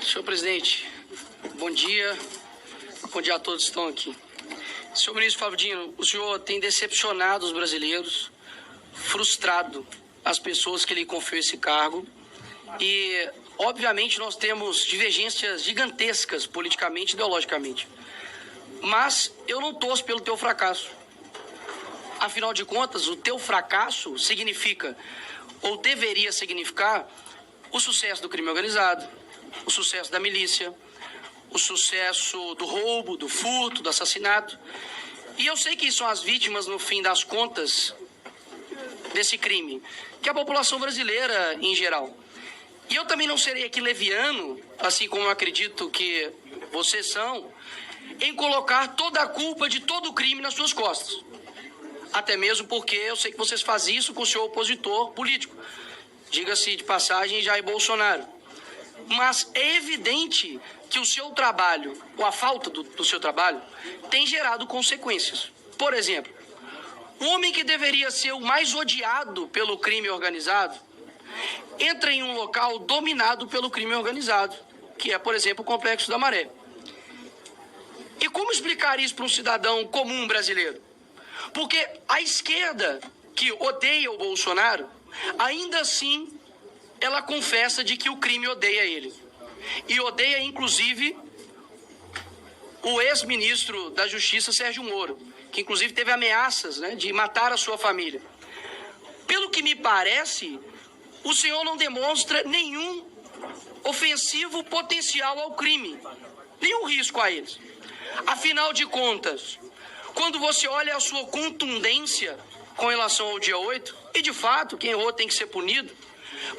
Senhor presidente, bom dia. Bom dia a todos que estão aqui. Senhor ministro Flávio Dino, o senhor tem decepcionado os brasileiros, frustrado as pessoas que lhe confiou esse cargo e, obviamente, nós temos divergências gigantescas politicamente e ideologicamente. Mas eu não torço pelo teu fracasso. Afinal de contas, o teu fracasso significa, ou deveria significar, o sucesso do crime organizado, o sucesso da milícia, o sucesso do roubo, do furto, do assassinato. E eu sei que são as vítimas, no fim das contas, desse crime, que é a população brasileira em geral. E eu também não serei aqui leviano, assim como eu acredito que vocês são, em colocar toda a culpa de todo o crime nas suas costas. Até mesmo porque eu sei que vocês fazem isso com o seu opositor político. Diga-se de passagem, Jair Bolsonaro. Mas é evidente que o seu trabalho, ou a falta do seu trabalho, tem gerado consequências. Por exemplo, o homem que deveria ser o mais odiado pelo crime organizado entra em um local dominado pelo crime organizado, que é, por exemplo, o Complexo da Maré. E como explicar isso para um cidadão comum brasileiro? Porque a esquerda, que odeia o Bolsonaro, ainda assim ela confessa de que o crime odeia ele. E odeia, inclusive, o ex-ministro da Justiça, Sérgio Moro, que inclusive teve ameaças, né, de matar a sua família. Pelo que me parece, o senhor não demonstra nenhum ofensivo potencial ao crime, nenhum risco a eles. Afinal de contas, quando você olha a sua contundência com relação ao dia 8, e de fato, quem errou tem que ser punido,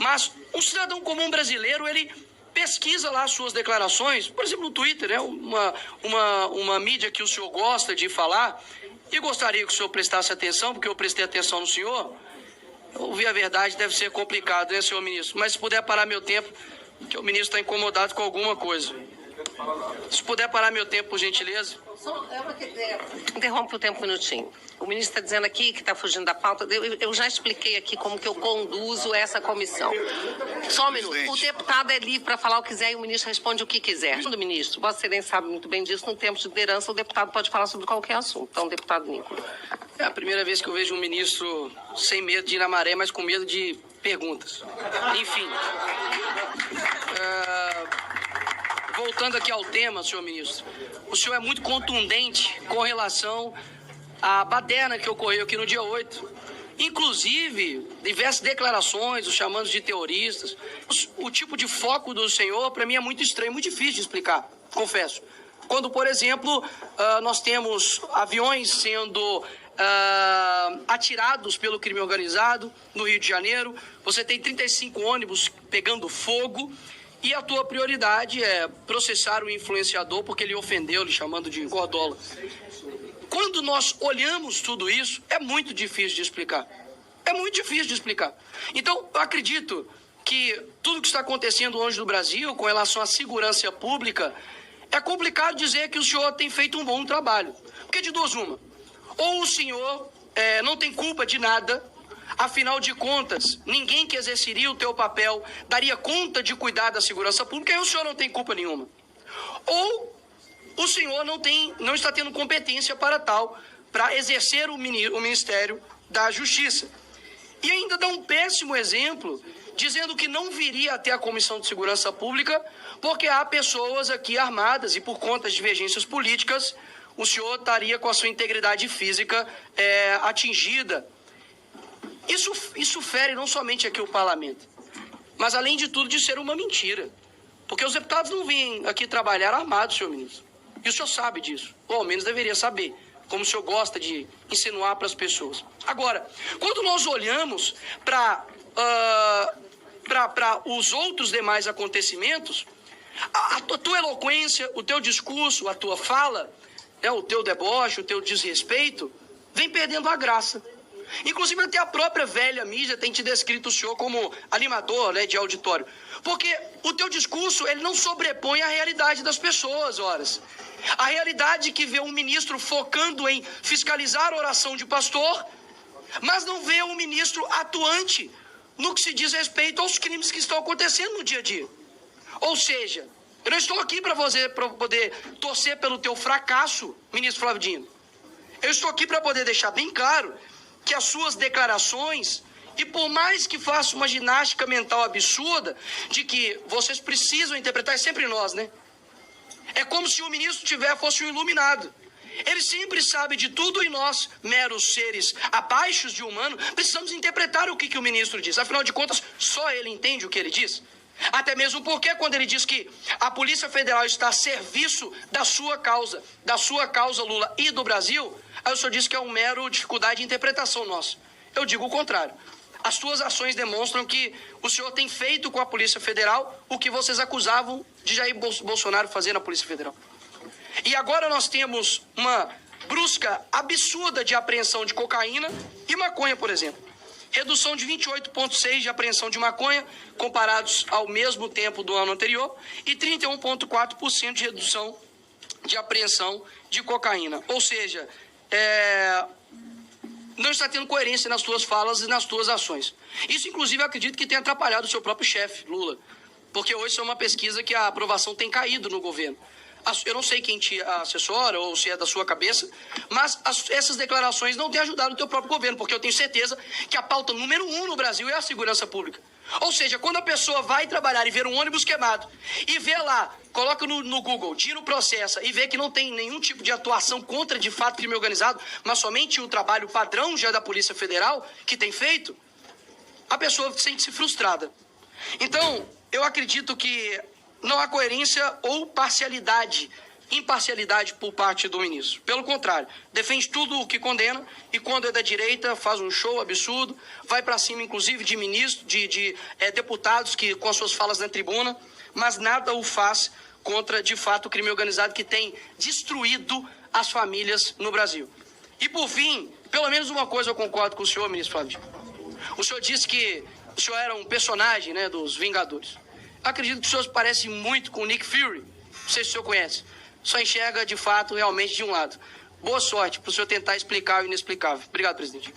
mas um cidadão comum brasileiro, ele pesquisa lá as suas declarações, por exemplo, no Twitter, né, uma mídia que o senhor gosta de falar, e gostaria que o senhor prestasse atenção, porque eu prestei atenção no senhor. Ouvir a verdade deve ser complicado, né, senhor ministro? Mas se puder parar meu tempo, que o ministro está incomodado com alguma coisa. Se puder parar meu tempo, por gentileza. Interrompe o tempo um minutinho. O ministro está dizendo aqui que está fugindo da pauta. Eu já expliquei aqui como que eu conduzo essa comissão. Só um minuto. O deputado é livre para falar o que quiser e o ministro responde o que quiser. Do ministro, Vossa Excelência sabe muito bem disso, no tempo de liderança o deputado pode falar sobre qualquer assunto. Então, deputado Nicolas. É a primeira vez que eu vejo um ministro sem medo de ir na maré, mas com medo de perguntas. Enfim. Voltando aqui ao tema, senhor ministro, o senhor é muito contundente com relação à baderna que ocorreu aqui no dia 8. Inclusive, diversas declarações, os chamando de terroristas. O tipo de foco do senhor, para mim, é muito estranho, muito difícil de explicar, confesso. Quando, por exemplo, nós temos aviões sendo atirados pelo crime organizado no Rio de Janeiro, você tem 35 ônibus pegando fogo, e a tua prioridade é processar o influenciador porque ele ofendeu, lhe chamando de gordola. Quando nós olhamos tudo isso, é muito difícil de explicar. É muito difícil de explicar. Então, eu acredito que tudo que está acontecendo hoje no Brasil com relação à segurança pública, é complicado dizer que o senhor tem feito um bom trabalho. Porque de duas uma, ou o senhor não tem culpa de nada, afinal de contas, ninguém que exerceria o teu papel daria conta de cuidar da segurança pública e o senhor não tem culpa nenhuma. Ou o senhor não está tendo competência para tal, para exercer o Ministério da Justiça. E ainda dá um péssimo exemplo, dizendo que não viria até a Comissão de Segurança Pública, porque há pessoas aqui armadas e por conta de divergências políticas, o senhor estaria com a sua integridade física atingida. Isso fere não somente aqui o parlamento, mas além de tudo de ser uma mentira. Porque os deputados não vêm aqui trabalhar armados, senhor ministro. E o senhor sabe disso, ou ao menos deveria saber, como o senhor gosta de insinuar para as pessoas. Agora, quando nós olhamos para os outros demais acontecimentos, a tua eloquência, o teu discurso, a tua fala, o teu deboche, o teu desrespeito, vem perdendo a graça. Inclusive até a própria velha mídia tem te descrito o senhor como animador, né, de auditório. Porque o teu discurso, ele não sobrepõe a realidade das pessoas, horas. A realidade que vê um ministro focando em fiscalizar a oração de pastor, mas não vê um ministro atuante no que se diz respeito aos crimes que estão acontecendo no dia a dia. Ou seja, Eu não estou aqui para poder torcer pelo teu fracasso, ministro Flávio Dino. Eu estou aqui para poder deixar bem claro que as suas declarações, e por mais que faça uma ginástica mental absurda, de que vocês precisam interpretar, é sempre nós, né? É como se o ministro fosse um iluminado. Ele sempre sabe de tudo e nós, meros seres abaixo de humano, precisamos interpretar o que o ministro diz. Afinal de contas, só ele entende o que ele diz. Até mesmo porque quando ele diz que a Polícia Federal está a serviço da sua causa, Lula, e do Brasil, aí o senhor diz que é um mero dificuldade de interpretação nossa. Eu digo o contrário. As suas ações demonstram que o senhor tem feito com a Polícia Federal o que vocês acusavam de Jair Bolsonaro fazer na Polícia Federal. E agora nós temos uma brusca absurda de apreensão de cocaína e maconha, por exemplo. Redução de 28,6% de apreensão de maconha, comparados ao mesmo tempo do ano anterior, e 31,4% de redução de apreensão de cocaína. Ou seja, não está tendo coerência nas suas falas e nas suas ações. Isso, inclusive, eu acredito que tem atrapalhado o seu próprio chefe, Lula, porque hoje isso é uma pesquisa que a aprovação tem caído no governo. Eu não sei quem te assessora ou se é da sua cabeça, mas essas declarações não têm ajudado o teu próprio governo, porque eu tenho certeza que a pauta número 1 no Brasil é a segurança pública. Ou seja, quando a pessoa vai trabalhar e ver um ônibus queimado e vê lá, coloca no Google, Dino processa e vê que não tem nenhum tipo de atuação contra, de fato, crime organizado, mas somente o trabalho padrão já da Polícia Federal que tem feito, a pessoa sente-se frustrada. Então, eu acredito que não há coerência ou imparcialidade por parte do ministro. Pelo contrário, defende tudo o que condena e quando é da direita faz um show absurdo, vai para cima inclusive de ministros, de deputados que com as suas falas na tribuna, mas nada o faz contra, de fato, o crime organizado que tem destruído as famílias no Brasil. E por fim, pelo menos uma coisa eu concordo com o senhor, ministro Flávio. O senhor disse que o senhor era um personagem, né, dos Vingadores. Acredito que o senhor parece muito com o Nick Fury. Não sei se o senhor conhece. Só enxerga, de fato, realmente de um lado. Boa sorte para o senhor tentar explicar o inexplicável. Obrigado, presidente.